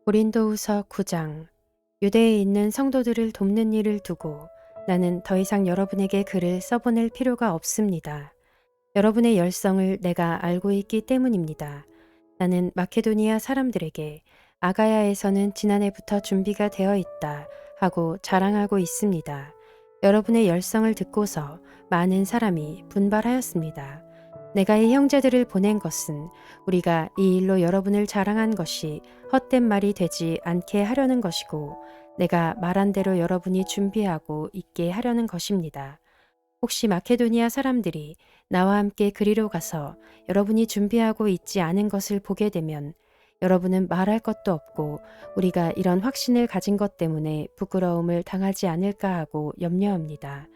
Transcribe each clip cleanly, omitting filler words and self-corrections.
고린도후서 9장. 유대에 있는 성도들을 돕는 일을 두고 나는 더 이상 여러분에게 글을 써보낼 필요가 없습니다. 여러분의 열성을 내가 알고 있기 때문입니다. 나는 마케도니아 사람들에게 아가야에서는 지난해부터 준비가 되어 있다 하고 자랑하고 있습니다. 여러분의 열성을 듣고서 많은 사람이 분발하였습니다. 내가 이 형제들을 보낸 것은 우리가 이 일로 여러분을 자랑한 것이 헛된 말이 되지 않게 하려는 것이고, 내가 말한 대로 여러분이 준비하고 있게 하려는 것입니다. 혹시 마케도니아 사람들이 나와 함께 그리로 가서 여러분이 준비하고 있지 않은 것을 보게 되면 여러분은 말할 것도 없고 우리가 이런 확신을 가진 것 때문에 부끄러움을 당하지 않을까 하고 염려합니다.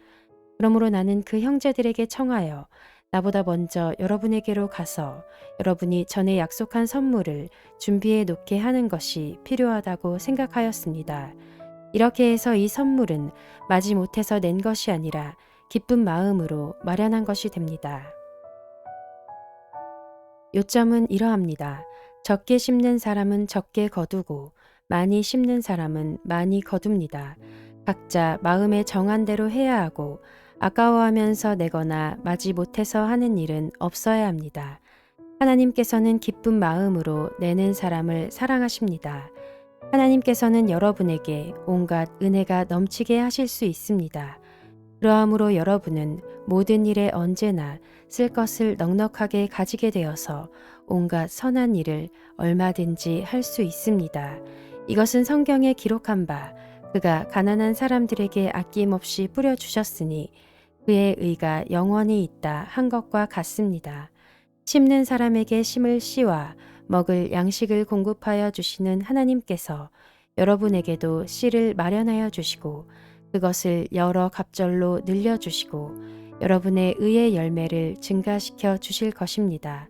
그러므로 나는 그 형제들에게 청하여 나보다 먼저 여러분에게로 가서 여러분이 전에 약속한 선물을 준비해 놓게 하는 것이 필요하다고 생각하였습니다. 이렇게 해서 이 선물은 마지못해서 낸 것이 아니라 기쁜 마음으로 마련한 것이 됩니다. 요점은 이러합니다. 적게 심는 사람은 적게 거두고 많이 심는 사람은 많이 거둡니다. 각자 마음에 정한 대로 해야 하고 아까워하면서 내거나 마지못해서 하는 일은 없어야 합니다. 하나님께서는 기쁜 마음으로 내는 사람을 사랑하십니다. 하나님께서는 여러분에게 온갖 은혜가 넘치게 하실 수 있습니다. 그러함으로 여러분은 모든 일에 언제나 쓸 것을 넉넉하게 가지게 되어서 온갖 선한 일을 얼마든지 할 수 있습니다. 이것은 성경에 기록한 바 그가 가난한 사람들에게 아낌없이 뿌려주셨으니 그의 의가 영원히 있다 한 것과 같습니다. 심는 사람에게 심을 씨와 먹을 양식을 공급하여 주시는 하나님께서 여러분에게도 씨를 마련하여 주시고 그것을 여러 갑절로 늘려주시고 여러분의 의의 열매를 증가시켜 주실 것입니다.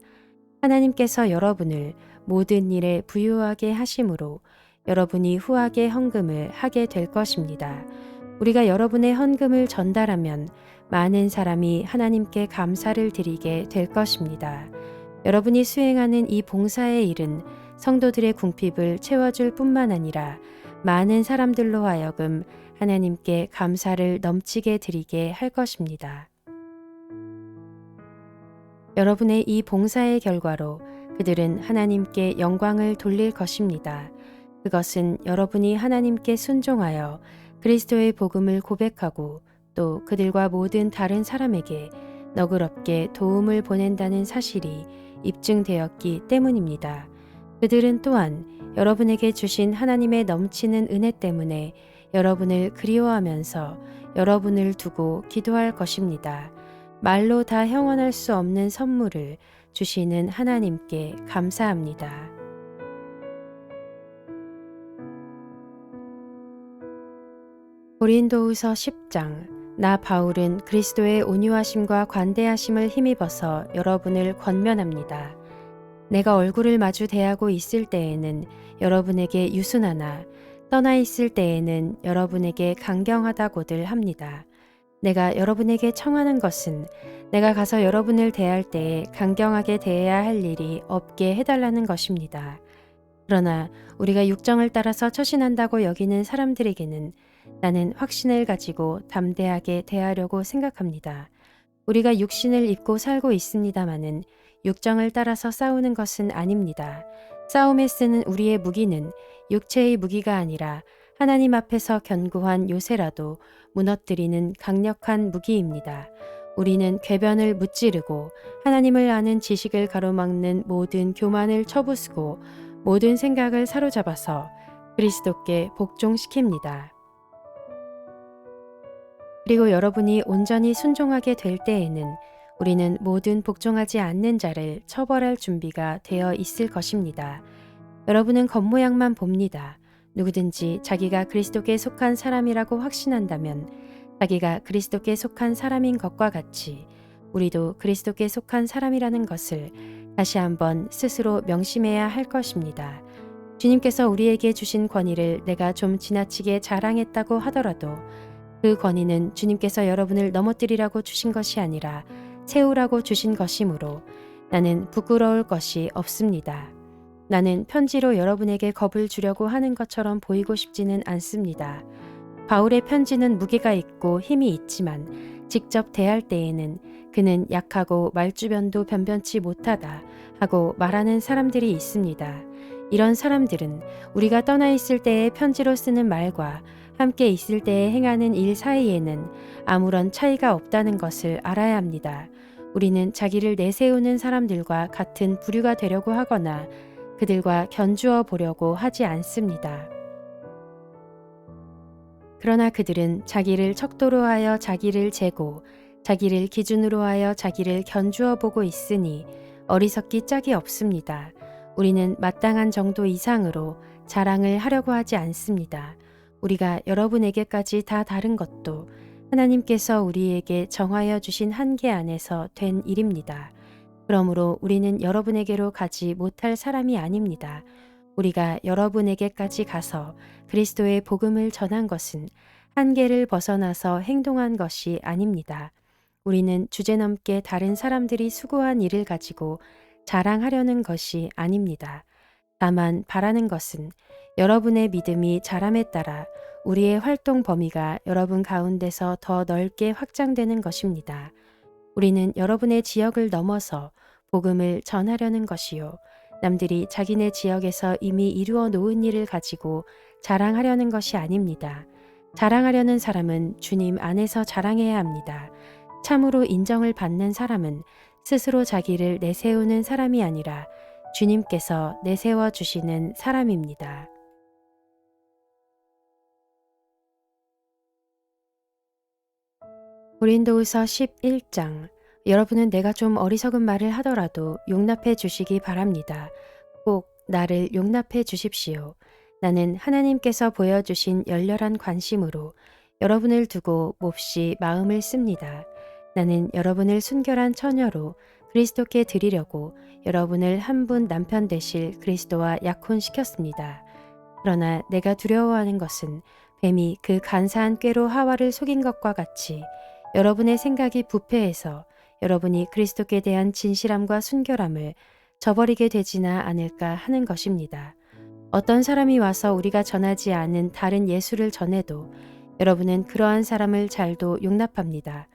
하나님께서 여러분을 모든 일에 부유하게 하심으로 여러분이 후하게 헌금을 하게 될 것입니다. 우리가 여러분의 헌금을 전달하면 많은 사람이 하나님께 감사를 드리게 될 것입니다. 여러분이 수행하는 이 봉사의 일은 성도들의 궁핍을 채워줄 뿐만 아니라 많은 사람들로 하여금 하나님께 감사를 넘치게 드리게 할 것입니다. 여러분의 이 봉사의 결과로 그들은 하나님께 영광을 돌릴 것입니다. 그것은 여러분이 하나님께 순종하여 그리스도의 복음을 고백하고 또 그들과 모든 다른 사람에게 너그럽게 도움을 보낸다는 사실이 입증되었기 때문입니다. 그들은 또한 여러분에게 주신 하나님의 넘치는 은혜 때문에 여러분을 그리워하면서 여러분을 두고 기도할 것입니다. 말로 다 형언할 수 없는 선물을 주시는 하나님께 감사합니다. 고린도후서 10장. 나 바울은 그리스도의 온유하심과 관대하심을 힘입어서 여러분을 권면합니다. 내가 얼굴을 마주 대하고 있을 때에는 여러분에게 유순하나 떠나 있을 때에는 여러분에게 강경하다고들 합니다. 내가 여러분에게 청하는 것은 내가 가서 여러분을 대할 때에 강경하게 대해야 할 일이 없게 해달라는 것입니다. 그러나 우리가 육정을 따라서 처신한다고 여기는 사람들에게는 나는 확신을 가지고 담대하게 대하려고 생각합니다. 우리가 육신을 입고 살고 있습니다마는 육정을 따라서 싸우는 것은 아닙니다. 싸움에 쓰는 우리의 무기는 육체의 무기가 아니라 하나님 앞에서 견고한 요새라도 무너뜨리는 강력한 무기입니다. 우리는 궤변을 무찌르고 하나님을 아는 지식을 가로막는 모든 교만을 쳐부수고 모든 생각을 사로잡아서 그리스도께 복종시킵니다. 그리고 여러분이 온전히 순종하게 될 때에는 우리는 모든 복종하지 않는 자를 처벌할 준비가 되어 있을 것입니다. 여러분은 겉모양만 봅니다. 누구든지 자기가 그리스도께 속한 사람이라고 확신한다면 자기가 그리스도께 속한 사람인 것과 같이 우리도 그리스도께 속한 사람이라는 것을 다시 한번 스스로 명심해야 할 것입니다. 주님께서 우리에게 주신 권위를 내가 좀 지나치게 자랑했다고 하더라도 그 권위는 주님께서 여러분을 넘어뜨리라고 주신 것이 아니라 세우라고 주신 것이므로 나는 부끄러울 것이 없습니다. 나는 편지로 여러분에게 겁을 주려고 하는 것처럼 보이고 싶지는 않습니다. 바울의 편지는 무게가 있고 힘이 있지만 직접 대할 때에는 그는 약하고 말주변도 변변치 못하다 하고 말하는 사람들이 있습니다. 이런 사람들은 우리가 떠나 있을 때의 편지로 쓰는 말과 함께 있을 때에 행하는 일 사이에는 아무런 차이가 없다는 것을 알아야 합니다. 우리는 자기를 내세우는 사람들과 같은 부류가 되려고 하거나 그들과 견주어 보려고 하지 않습니다. 그러나 그들은 자기를 척도로 하여 자기를 재고 자기를 기준으로 하여 자기를 견주어 보고 있으니 어리석기 짝이 없습니다. 우리는 마땅한 정도 이상으로 자랑을 하려고 하지 않습니다. 우리가 여러분에게까지 다 다른 것도 하나님께서 우리에게 정하여 주신 한계 안에서 된 일입니다. 그러므로 우리는 여러분에게로 가지 못할 사람이 아닙니다. 우리가 여러분에게까지 가서 그리스도의 복음을 전한 것은 한계를 벗어나서 행동한 것이 아닙니다. 우리는 주제넘게 다른 사람들이 수고한 일을 가지고 자랑하려는 것이 아닙니다. 다만 바라는 것은 여러분의 믿음이 자람에 따라 우리의 활동 범위가 여러분 가운데서 더 넓게 확장되는 것입니다. 우리는 여러분의 지역을 넘어서 복음을 전하려는 것이요. 남들이 자기네 지역에서 이미 이루어 놓은 일을 가지고 자랑하려는 것이 아닙니다. 자랑하려는 사람은 주님 안에서 자랑해야 합니다. 참으로 인정을 받는 사람은 스스로 자기를 내세우는 사람이 아니라 주님께서 내세워 주시는 사람입니다. 고린도후서 11장. 여러분은 내가 좀 어리석은 말을 하더라도 용납해 주시기 바랍니다. 꼭 나를 용납해 주십시오. 나는 하나님께서 보여주신 열렬한 관심으로 여러분을 두고 몹시 마음을 씁니다. 나는 여러분을 순결한 처녀로 그리스도께 드리려고 여러분을 한 분 남편 되실 그리스도와 약혼시켰습니다. 그러나 내가 두려워하는 것은 뱀이 그 간사한 꾀로 하와를 속인 것과 같이 여러분의 생각이 부패해서 여러분이 그리스도께 대한 진실함과 순결함을 저버리게 되지나 않을까 하는 것입니다. 어떤 사람이 와서 우리가 전하지 않은 다른 예수를 전해도 여러분은 그러한 사람을 잘도 용납합니다.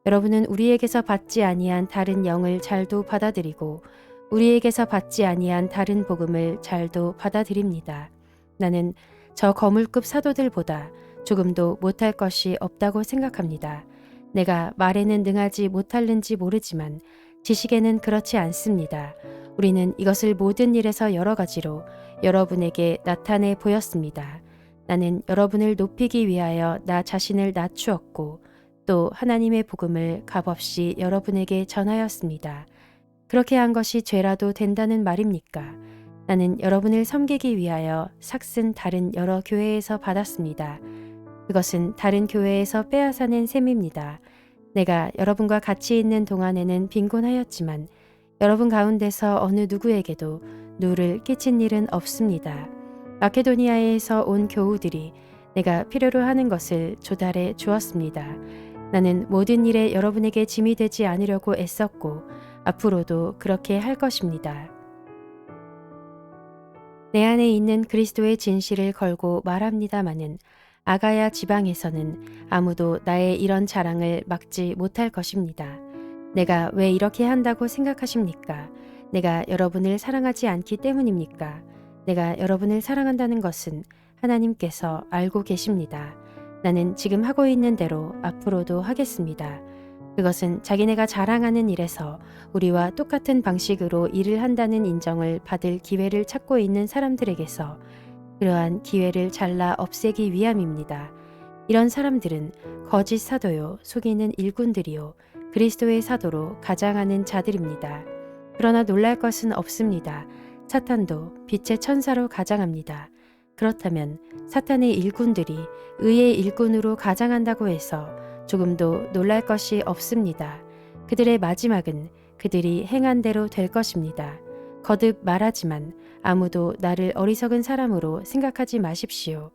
여러분은 우리에게서 받지 아니한 다른 영을 잘도 받아들이고 우리에게서 받지 아니한 다른 복음을 잘도 받아들입니다. 나는 저 거물급 사도들보다 조금도 못할 것이 없다고 생각합니다. 내가 말에는 능하지 못할는지 모르지만 지식에는 그렇지 않습니다. 우리는 이것을 모든 일에서 여러 가지로 여러분에게 나타내 보였습니다. 나는 여러분을 높이기 위하여 나 자신을 낮추었고 또 하나님의 복음을 값없이 여러분에게 전하였습니다. 그렇게 한 것이 죄라도 된다는 말입니까? 나는 여러분을 섬기기 위하여 삭슨 다른 여러 교회에서 받았습니다. 그것은 다른 교회에서 빼앗아낸 셈입니다. 내가 여러분과 같이 있는 동안에는 빈곤하였지만 여러분 가운데서 어느 누구에게도 누를 끼친 일은 없습니다. 마케도니아에서 온 교우들이 내가 필요로 하는 것을 조달해 주었습니다. 나는 모든 일에 여러분에게 짐이 되지 않으려고 애썼고 앞으로도 그렇게 할 것입니다. 내 안에 있는 그리스도의 진실을 걸고 말합니다마는 아가야 지방에서는 아무도 나의 이런 자랑을 막지 못할 것입니다. 내가 왜 이렇게 한다고 생각하십니까? 내가 여러분을 사랑하지 않기 때문입니까? 내가 여러분을 사랑한다는 것은 하나님께서 알고 계십니다. 나는 지금 하고 있는 대로 앞으로도 하겠습니다. 그것은 자기네가 자랑하는 일에서 우리와 똑같은 방식으로 일을 한다는 인정을 받을 기회를 찾고 있는 사람들에게서 그러한 기회를 잘라 없애기 위함입니다. 이런 사람들은 거짓 사도요, 속이는 일꾼들이요, 그리스도의 사도로 가장하는 자들입니다. 그러나 놀랄 것은 없습니다. 사탄도 빛의 천사로 가장합니다. 그렇다면 사탄의 일꾼들이 의의 일꾼으로 가장한다고 해서 조금도 놀랄 것이 없습니다. 그들의 마지막은 그들이 행한 대로 될 것입니다. 거듭 말하지만 아무도 나를 어리석은 사람으로 생각하지 마십시오.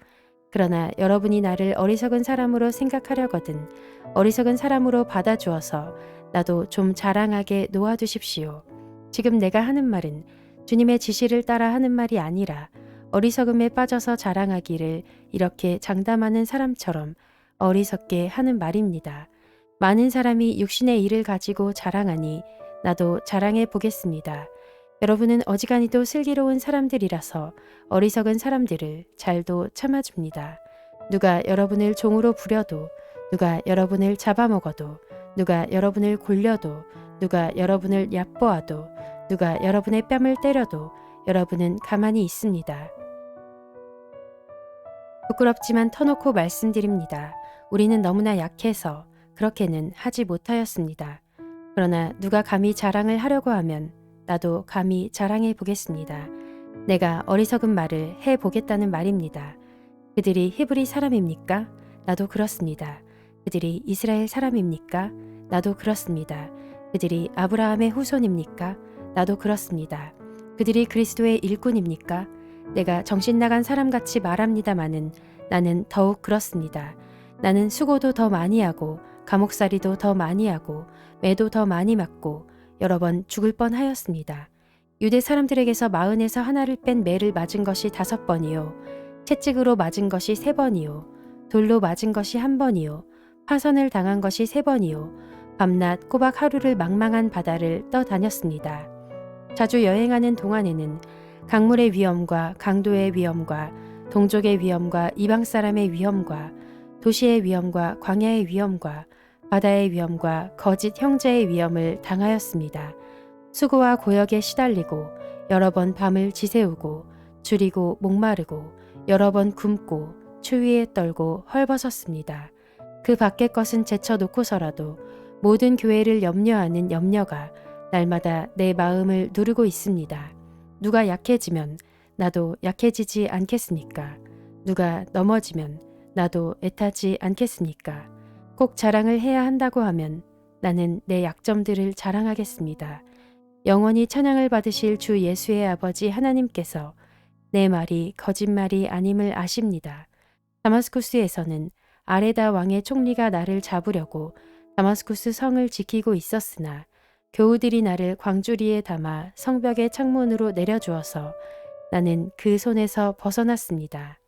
그러나 여러분이 나를 어리석은 사람으로 생각하려거든 어리석은 사람으로 받아주어서 나도 좀 자랑하게 놓아두십시오. 지금 내가 하는 말은 주님의 지시를 따라 하는 말이 아니라 어리석음에 빠져서 자랑하기를 이렇게 장담하는 사람처럼 어리석게 하는 말입니다. 많은 사람이 육신의 일을 가지고 자랑하니 나도 자랑해 보겠습니다. 여러분은 어지간히도 슬기로운 사람들이라서 어리석은 사람들을 잘도 참아줍니다. 누가 여러분을 종으로 부려도, 누가 여러분을 잡아먹어도, 누가 여러분을 골려도, 누가 여러분을 얕보아도, 누가 여러분의 뺨을 때려도 여러분은 가만히 있습니다. 부끄럽지만 터놓고 말씀드립니다. 우리는 너무나 약해서 그렇게는 하지 못하였습니다. 그러나 누가 감히 자랑을 하려고 하면 나도 감히 자랑해 보겠습니다. 내가 어리석은 말을 해 보겠다는 말입니다. 그들이 히브리 사람입니까? 나도 그렇습니다. 그들이 이스라엘 사람입니까? 나도 그렇습니다. 그들이 아브라함의 후손입니까? 나도 그렇습니다. 그들이 그리스도의 일꾼입니까? 내가 정신 나간 사람같이 말합니다마는 나는 더욱 그렇습니다. 나는 수고도 더 많이 하고 감옥살이도 더 많이 하고 매도 더 많이 맞고 여러 번 죽을 뻔하였습니다. 유대 사람들에게서 40에서 하나를 뺀 매를 맞은 것이 5번이요. 채찍으로 맞은 것이 3번이요. 돌로 맞은 것이 1번이요. 파선을 당한 것이 3번이요. 밤낮 꼬박 하루를 망망한 바다를 떠다녔습니다. 자주 여행하는 동안에는 강물의 위험과 강도의 위험과 동족의 위험과 이방 사람의 위험과 도시의 위험과 광야의 위험과 바다의 위험과 거짓 형제의 위험을 당하였습니다. 수고와 고역에 시달리고 여러 번 밤을 지새우고 줄이고 목마르고 여러 번 굶고 추위에 떨고 헐벗었습니다. 그 밖의 것은 제쳐놓고서라도 모든 교회를 염려하는 염려가 날마다 내 마음을 누르고 있습니다. 누가 약해지면 나도 약해지지 않겠습니까? 누가 넘어지면 나도 애타지 않겠습니까? 꼭 자랑을 해야 한다고 하면 나는 내 약점들을 자랑하겠습니다. 영원히 찬양을 받으실 주 예수의 아버지 하나님께서 내 말이 거짓말이 아님을 아십니다. 다마스쿠스에서는 아레다 왕의 총리가 나를 잡으려고 다마스쿠스 성을 지키고 있었으나 교우들이 나를 광주리에 담아 성벽의 창문으로 내려주어서 나는 그 손에서 벗어났습니다.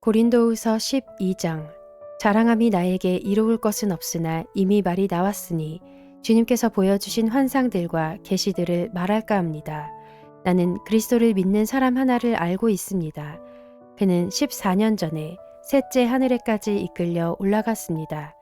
고린도후서 12장. 자랑함이 나에게 이로울 것은 없으나 이미 말이 나왔으니 주님께서 보여주신 환상들과 계시들을 말할까 합니다. 나는 그리스도를 믿는 사람 하나를 알고 있습니다. 그는 14년 전에 셋째 하늘에까지 이끌려 올라갔습니다.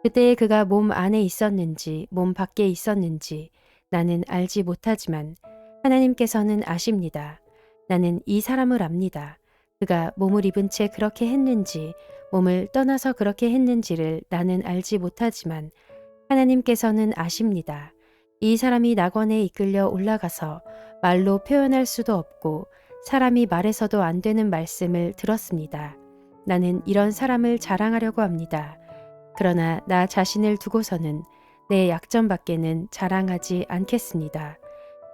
그때에 그가 몸 안에 있었는지 몸 밖에 있었는지 나는 알지 못하지만 하나님께서는 아십니다. 나는 이 사람을 압니다. 그가 몸을 입은 채 그렇게 했는지 몸을 떠나서 그렇게 했는지를 나는 알지 못하지만 하나님께서는 아십니다. 이 사람이 낙원에 이끌려 올라가서 말로 표현할 수도 없고 사람이 말해서도 안 되는 말씀을 들었습니다. 나는 이런 사람을 자랑하려고 합니다. 그러나 나 자신을 두고서는 내 약점밖에는 자랑하지 않겠습니다.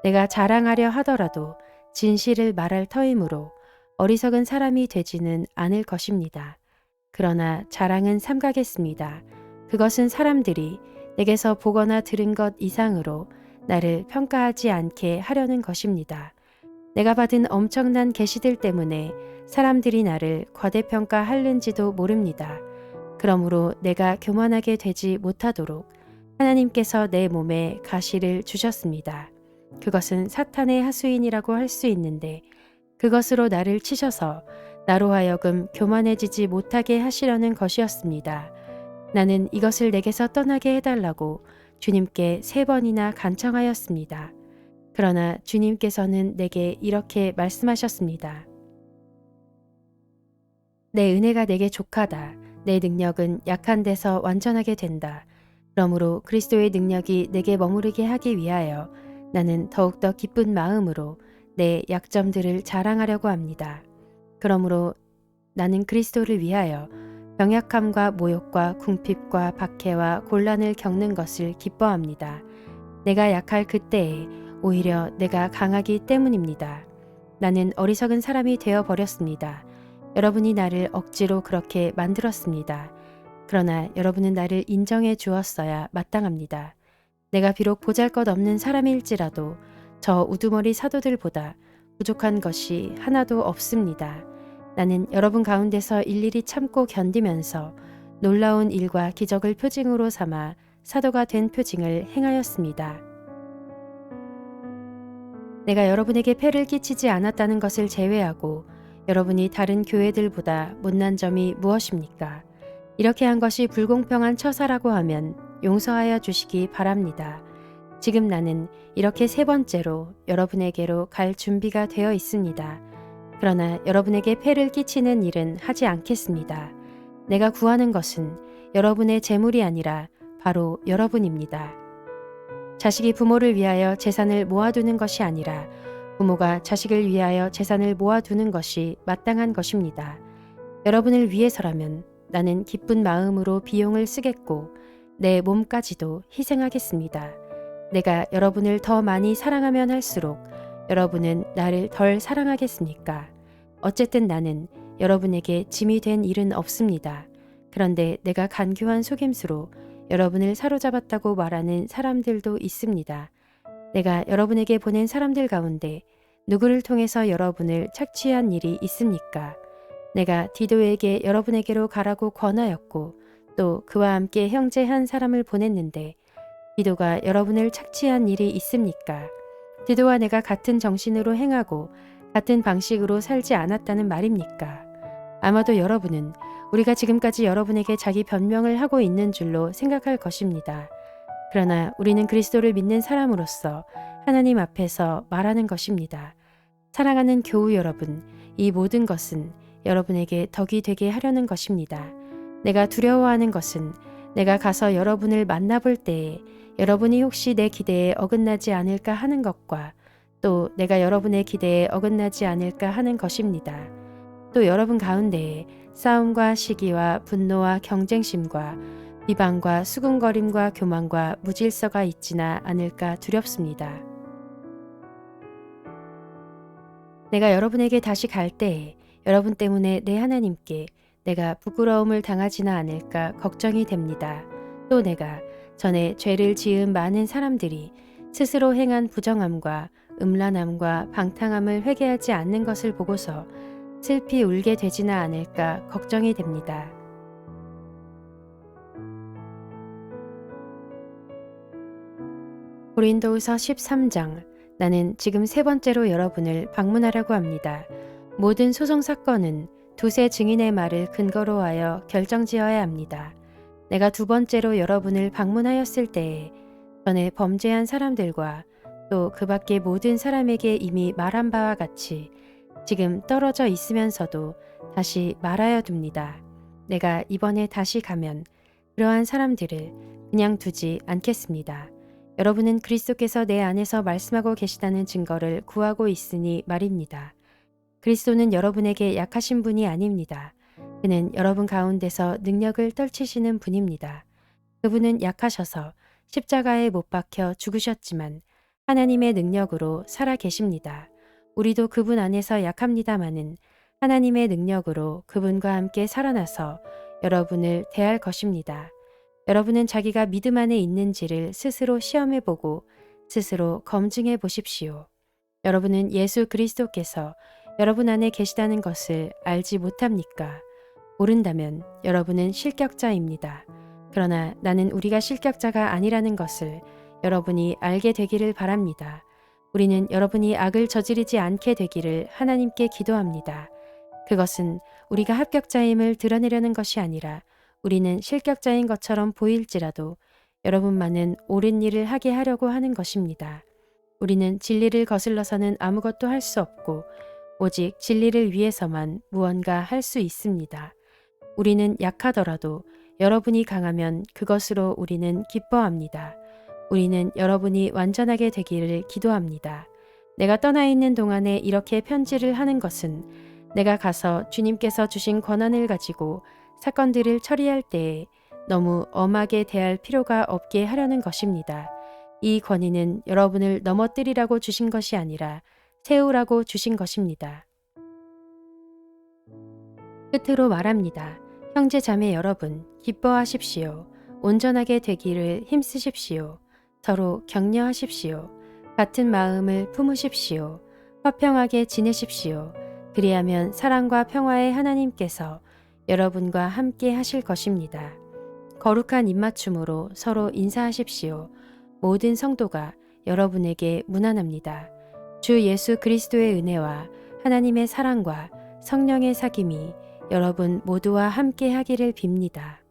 내가 자랑하려 하더라도 진실을 말할 터이므로 어리석은 사람이 되지는 않을 것입니다. 그러나 자랑은 삼가겠습니다. 그것은 사람들이 내게서 보거나 들은 것 이상으로 나를 평가하지 않게 하려는 것입니다. 내가 받은 엄청난 계시들 때문에 사람들이 나를 과대평가하는지도 모릅니다. 그러므로 내가 교만하게 되지 못하도록 하나님께서 내 몸에 가시를 주셨습니다. 그것은 사탄의 하수인이라고 할 수 있는데 그것으로 나를 치셔서 나로 하여금 교만해지지 못하게 하시려는 것이었습니다. 나는 이것을 내게서 떠나게 해달라고 주님께 3번이나 간청하였습니다. 그러나 주님께서는 내게 이렇게 말씀하셨습니다. 내 은혜가 내게 족하다. 내 능력은 약한 데서 완전하게 된다. 그러므로 그리스도의 능력이 내게 머무르게 하기 위하여 나는 더욱더 기쁜 마음으로 내 약점들을 자랑하려고 합니다. 그러므로 나는 그리스도를 위하여 병약함과 모욕과 궁핍과 박해와 곤란을 겪는 것을 기뻐합니다. 내가 약할 그때에 오히려 내가 강하기 때문입니다. 나는 어리석은 사람이 되어버렸습니다. 여러분이 나를 억지로 그렇게 만들었습니다. 그러나 여러분은 나를 인정해 주었어야 마땅합니다. 내가 비록 보잘것없는 사람일지라도 저 우두머리 사도들보다 부족한 것이 하나도 없습니다. 나는 여러분 가운데서 일일이 참고 견디면서 놀라운 일과 기적을 표징으로 삼아 사도가 된 표징을 행하였습니다. 내가 여러분에게 폐를 끼치지 않았다는 것을 제외하고 여러분이 다른 교회들보다 못난 점이 무엇입니까? 이렇게 한 것이 불공평한 처사라고 하면 용서하여 주시기 바랍니다. 지금 나는 이렇게 세 번째로 여러분에게로 갈 준비가 되어 있습니다. 그러나 여러분에게 폐를 끼치는 일은 하지 않겠습니다. 내가 구하는 것은 여러분의 재물이 아니라 바로 여러분입니다. 자식이 부모를 위하여 재산을 모아두는 것이 아니라 부모가 자식을 위하여 재산을 모아두는 것이 마땅한 것입니다. 여러분을 위해서라면 나는 기쁜 마음으로 비용을 쓰겠고 내 몸까지도 희생하겠습니다. 내가 여러분을 더 많이 사랑하면 할수록 여러분은 나를 덜 사랑하겠습니까? 어쨌든 나는 여러분에게 짐이 된 일은 없습니다. 그런데 내가 간교한 속임수로 여러분을 사로잡았다고 말하는 사람들도 있습니다. 내가 여러분에게 보낸 사람들 가운데 누구를 통해서 여러분을 착취한 일이 있습니까? 내가 디도에게 여러분에게로 가라고 권하였고 또 그와 함께 형제 한 사람을 보냈는데 디도가 여러분을 착취한 일이 있습니까? 디도와 내가 같은 정신으로 행하고 같은 방식으로 살지 않았다는 말입니까? 아마도 여러분은 우리가 지금까지 여러분에게 자기 변명을 하고 있는 줄로 생각할 것입니다. 그러나 우리는 그리스도를 믿는 사람으로서 하나님 앞에서 말하는 것입니다. 사랑하는 교우 여러분, 이 모든 것은 여러분에게 덕이 되게 하려는 것입니다. 내가 두려워하는 것은 내가 가서 여러분을 만나볼 때에 여러분이 혹시 내 기대에 어긋나지 않을까 하는 것과 또 내가 여러분의 기대에 어긋나지 않을까 하는 것입니다. 또 여러분 가운데에 싸움과 시기와 분노와 경쟁심과 비방과 수군거림과 교만과 무질서가 있지나 않을까 두렵습니다. 내가 여러분에게 다시 갈 때에 여러분 때문에 내 하나님께 내가 부끄러움을 당하지나 않을까 걱정이 됩니다. 또 내가 전에 죄를 지은 많은 사람들이 스스로 행한 부정함과 음란함과 방탕함을 회개하지 않는 것을 보고서 슬피 울게 되지나 않을까 걱정이 됩니다. 고린도후서 13장. 나는 지금 세 번째로 여러분을 방문하려고 합니다. 모든 소송 사건은 두세 증인의 말을 근거로 하여 결정지어야 합니다. 내가 두 번째로 여러분을 방문하였을 때에 전에 범죄한 사람들과 또 그 밖의 모든 사람에게 이미 말한 바와 같이 지금 떨어져 있으면서도 다시 말하여 둡니다. 내가 이번에 다시 가면 그러한 사람들을 그냥 두지 않겠습니다. 여러분은 그리스도께서 내 안에서 말씀하고 계시다는 증거를 구하고 있으니 말입니다. 그리스도는 여러분에게 약하신 분이 아닙니다. 그는 여러분 가운데서 능력을 떨치시는 분입니다. 그분은 약하셔서 십자가에 못 박혀 죽으셨지만 하나님의 능력으로 살아 계십니다. 우리도 그분 안에서 약합니다마는 하나님의 능력으로 그분과 함께 살아나서 여러분을 대할 것입니다. 여러분은 자기가 믿음 안에 있는지를 스스로 시험해 보고 스스로 검증해 보십시오. 여러분은 예수 그리스도께서 여러분 안에 계시다는 것을 알지 못합니까? 모른다면 여러분은 실격자입니다. 그러나 나는 우리가 실격자가 아니라는 것을 여러분이 알게 되기를 바랍니다. 우리는 여러분이 악을 저지르지 않게 되기를 하나님께 기도합니다. 그것은 우리가 합격자임을 드러내려는 것이 아니라 우리는 실격자인 것처럼 보일지라도 여러분만은 옳은 일을 하게 하려고 하는 것입니다. 우리는 진리를 거슬러서는 아무것도 할 수 없고 오직 진리를 위해서만 무언가 할 수 있습니다. 우리는 약하더라도 여러분이 강하면 그것으로 우리는 기뻐합니다. 우리는 여러분이 완전하게 되기를 기도합니다. 내가 떠나 있는 동안에 이렇게 편지를 하는 것은 내가 가서 주님께서 주신 권한을 가지고 사건들을 처리할 때에 너무 엄하게 대할 필요가 없게 하려는 것입니다. 이 권위는 여러분을 넘어뜨리라고 주신 것이 아니라 세우라고 주신 것입니다. 끝으로 말합니다. 형제 자매 여러분, 기뻐하십시오. 온전하게 되기를 힘쓰십시오. 서로 격려하십시오. 같은 마음을 품으십시오. 화평하게 지내십시오. 그리하면 사랑과 평화의 하나님께서 여러분과 함께 하실 것입니다. 거룩한 입맞춤으로 서로 인사하십시오. 모든 성도가 여러분에게 문안합니다. 주 예수 그리스도의 은혜와 하나님의 사랑과 성령의 사귐이 여러분 모두와 함께 하기를 빕니다.